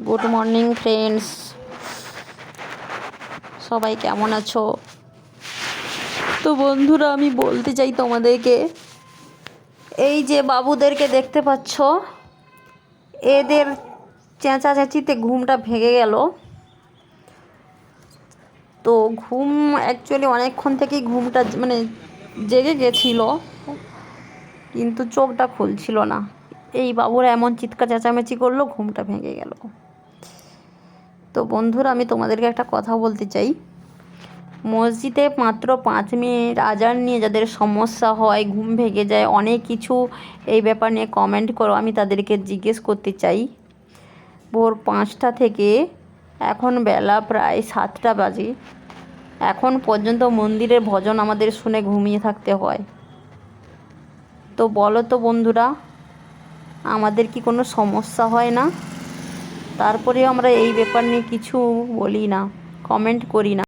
Good morning friends, সবাই কেমন আছো? তো বন্ধুরা, আমি বলতে চাই তোমাদেরকে, এই যে বাবুদেরকে দেখতে পাচ্ছ, এদের চেঁচাচেঁচিতে ঘুমটা ভেঙে গেল। তো ঘুম অ্যাকচুয়ালি অনেকক্ষণ থেকেই ঘুমটা জেগে গেছিল, কিন্তু চোখটা খুলছিল না। এই বাবুরা এমন চিৎকার চেঁচামেচি করলো, ঘুমটা ভেঙে গেল। তো বন্ধুরা, আমি তোমাদেরকে একটা কথা বলতে চাই। মসজিদে মাত্র 5 মিনিট আজান নিয়ে যাদের সমস্যা হয়, ঘুম ভেঙে যায়, অনেক কিছু এই ব্যাপার নিয়ে কমেন্ট করো। আমি তাদেরকে জিজ্ঞেস করতে চাই, ভোর 5টা থেকে এখন বেলা প্রায় 7টা বাজে, এখন পর্যন্ত মন্দিরের ভজন আমাদের শুনে ঘুমিয়ে থাকতে হয়। তো বলো তো বন্ধুরা, আমাদের কি কোনো সমস্যা হয় না? তারপরেও আমরা এই ব্যাপার নিয়ে কিছু বলি না, কমেন্ট করি না।